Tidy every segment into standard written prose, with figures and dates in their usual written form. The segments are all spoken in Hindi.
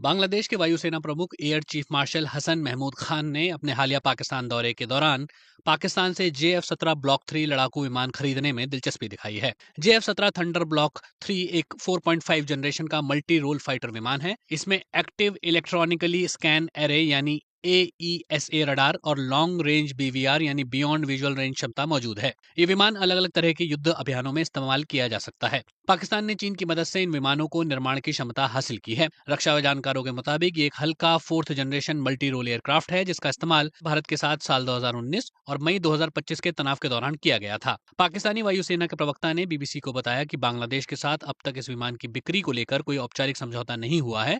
बांग्लादेश के वायुसेना प्रमुख air chief marshal Hasan Mahmood Khan ने अपने हालिया पाकिस्तान दौरे के दौरान पाकिस्तान से JF-17 ब्लॉक 3 लड़ाकू विमान खरीदने में दिलचस्पी दिखाई है। JF-17 थंडर ब्लॉक 3 एक 4.5 जनरेशन का मल्टी रोल फाइटर विमान है। इसमें एक्टिव इलेक्ट्रॉनिकली स्कैन एरे यानी AESA रडार और लॉन्ग रेंज BVR यानी बियॉन्ड विजुअल रेंज क्षमता मौजूद है। ये विमान अलग अलग तरह के युद्ध अभियानों में इस्तेमाल किया जा सकता है। पाकिस्तान ने चीन की मदद से इन विमानों को निर्माण की क्षमता हासिल की है। रक्षा जानकारों के मुताबिक ये एक हल्का 4th generation multi role aircraft है, जिसका इस्तेमाल भारत के साथ साल 2019 और मई 2025 के तनाव के दौरान किया गया था। पाकिस्तानी वायुसेना के प्रवक्ता ने BBC को बताया कि बांग्लादेश के साथ अब तक इस विमान की बिक्री को लेकर कोई औपचारिक समझौता नहीं हुआ है।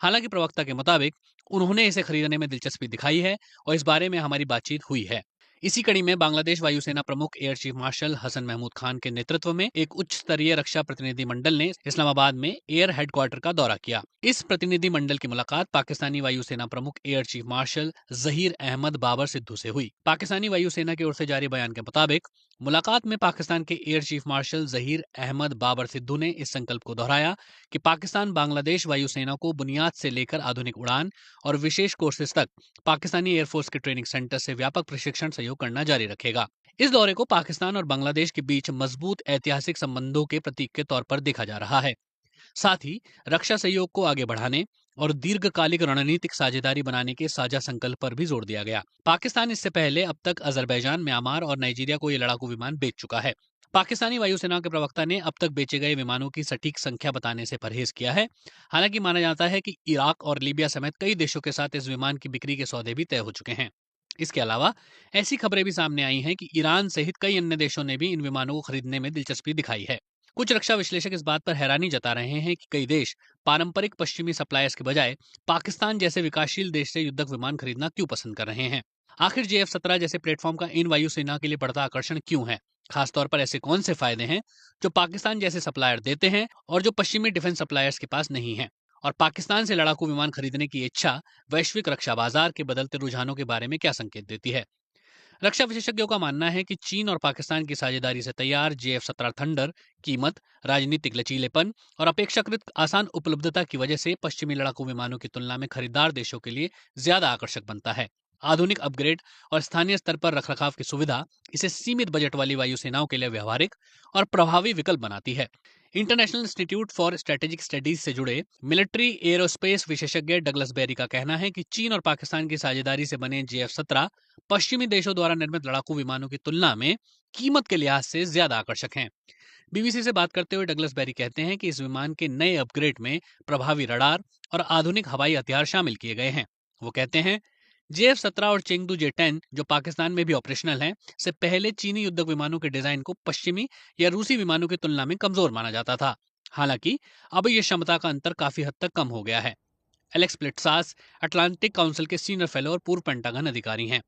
हालांकि प्रवक्ता के मुताबिक उन्होंने इसे खरीदने में दिलचस्पी दिखाई है और इस बारे में हमारी बातचीत हुई है। इसी कड़ी में बांग्लादेश वायुसेना प्रमुख air chief marshal Hasan Mahmood Khan के नेतृत्व में एक उच्च स्तरीय रक्षा प्रतिनिधि मंडल ने इस्लामाबाद में एयर हेडक्वार्टर का दौरा किया। इस प्रतिनिधि मंडल की मुलाकात पाकिस्तानी वायुसेना प्रमुख air chief marshal Zaheer Ahmed Babar Sidhu से हुई। पाकिस्तानी वायुसेना की ओर से जारी बयान के मुताबिक मुलाकात में पाकिस्तान के air chief marshal Zaheer Ahmed Babar Sidhu ने इस संकल्प को दोहराया कि पाकिस्तान बांग्लादेश वायुसेना को बुनियाद से लेकर आधुनिक उड़ान और विशेष कोर्सेज तक पाकिस्तानी एयरफोर्स के ट्रेनिंग सेंटर से व्यापक प्रशिक्षण सहयोग करना जारी रखेगा। इस दौरे को पाकिस्तान और बांग्लादेश के बीच मजबूत ऐतिहासिक संबंधों के प्रतीक के तौर पर देखा जा रहा है। साथ ही रक्षा सहयोग को आगे बढ़ाने और दीर्घकालिक रणनीतिक साझेदारी बनाने के साझा संकल्प पर भी जोर दिया गया। पाकिस्तान इससे पहले अब तक अजरबैजान, म्यांमार और नाइजीरिया को ये लड़ाकू विमान बेच चुका है। पाकिस्तानी वायुसेना के प्रवक्ता ने अब तक बेचे गए विमानों की सटीक संख्या बताने से परहेज किया है। हालांकि माना जाता है कि इराक और लीबिया समेत कई देशों के साथ इस विमान की बिक्री के सौदे भी तय हो चुके हैं। इसके अलावा ऐसी खबरें भी सामने आई हैं कि ईरान सहित कई अन्य देशों ने भी इन विमानों को खरीदने में दिलचस्पी दिखाई है। कुछ रक्षा विश्लेषक इस बात पर हैरानी जता रहे हैं कि कई देश पारंपरिक पश्चिमी सप्लायर्स के बजाय पाकिस्तान जैसे विकासशील देश से युद्धक विमान खरीदना क्यों पसंद कर रहे हैं। आखिर JF-17 जैसे प्लेटफॉर्म का इन वायुसेना के लिए बढ़ता आकर्षण क्यों है? खासतौर पर ऐसे कौन से फायदे हैं जो पाकिस्तान जैसे सप्लायर देते हैं और जो पश्चिमी डिफेंस सप्लायर्स के पास नहीं है? और पाकिस्तान से लड़ाकू विमान खरीदने की इच्छा वैश्विक रक्षा बाजार के बदलते रुझानों के बारे में क्या संकेत देती है? रक्षा विशेषज्ञों का मानना है कि चीन और पाकिस्तान की साझेदारी से तैयार JF-17 थंडर कीमत, राजनीतिक लचीलेपन और अपेक्षाकृत आसान उपलब्धता की वजह से पश्चिमी लड़ाकू विमानों की तुलना में खरीदार देशों के लिए ज्यादा आकर्षक बनता है। आधुनिक अपग्रेड और स्थानीय स्तर पर रखरखाव की सुविधा इसे सीमित बजट वाली वायुसेनाओं के लिए व्यवहारिक और प्रभावी विकल्प बनाती है। International institute for strategic studies से जुड़े मिलिट्री एरोस्पेस विशेषज्ञ डगलस बेरी का कहना है कि चीन और पाकिस्तान की साझेदारी से बने JF-17 पश्चिमी देशों द्वारा निर्मित लड़ाकू विमानों की तुलना में कीमत के लिहाज से ज्यादा आकर्षक हैं। BBC से बात करते हुए डगलस बेरी कहते हैं कि इस विमान के नए अपग्रेड में प्रभावी रडार और आधुनिक हवाई हथियार शामिल किए गए हैं। वो कहते हैं JF-17 और चेंगडू J-10 जो पाकिस्तान में भी ऑपरेशनल हैं, से पहले चीनी युद्धक विमानों के डिजाइन को पश्चिमी या रूसी विमानों की तुलना में कमजोर माना जाता था। हालांकि अब यह क्षमता का अंतर काफी हद तक कम हो गया है। एलेक्स प्लिट्सास अटलांटिक काउंसिल के सीनियर फेलो और पूर्व पेंटागन अधिकारी हैं।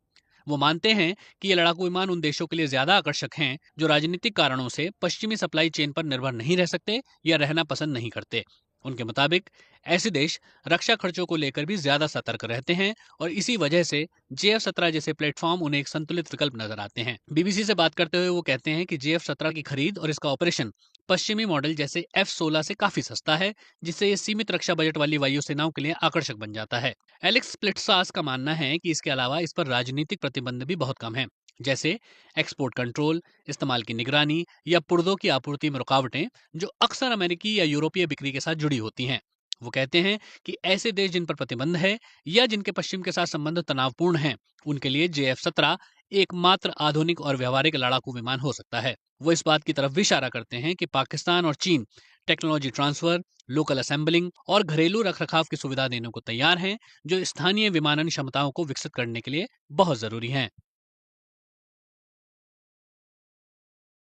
वो मानते हैं कि ये लड़ाकू विमान उन देशों के लिए ज्यादा आकर्षक हैं जो राजनीतिक कारणों से पश्चिमी सप्लाई चेन पर निर्भर नहीं रह सकते या रहना पसंद नहीं करते। उनके मुताबिक ऐसे देश रक्षा खर्चों को लेकर भी ज्यादा सतर्क रहते हैं और इसी वजह से JF-17 जैसे प्लेटफॉर्म उन्हें एक संतुलित विकल्प नजर आते हैं। BBC से बात करते हुए वो कहते हैं कि JF-17 की खरीद और इसका ऑपरेशन पश्चिमी मॉडल जैसे F-16 से काफी सस्ता है, जिससे ये सीमित रक्षा बजट वाली वायुसेनाओं के लिए आकर्षक बन जाता है। एलेक्स प्लिट्सास का मानना है कि इसके अलावा इस पर राजनीतिक प्रतिबंध भी बहुत कम है, जैसे एक्सपोर्ट कंट्रोल, इस्तेमाल की निगरानी या पुर्दों की आपूर्ति में रुकावटें, जो अक्सर अमेरिकी या यूरोपीय बिक्री के साथ जुड़ी होती हैं। वो कहते हैं कि ऐसे देश जिन पर प्रतिबंध है या जिनके पश्चिम के साथ संबंध तनावपूर्ण हैं, उनके लिए JF-17 एकमात्र आधुनिक और व्यवहारिक लड़ाकू विमान हो सकता है। वो इस बात की तरफ भी इशारा करते हैं कि पाकिस्तान और चीन टेक्नोलॉजी ट्रांसफर, लोकल असेंबलिंग और घरेलू रखरखाव की सुविधा देने को तैयार हैं, जो स्थानीय विमानन क्षमताओं को विकसित करने के लिए बहुत जरूरी हैं।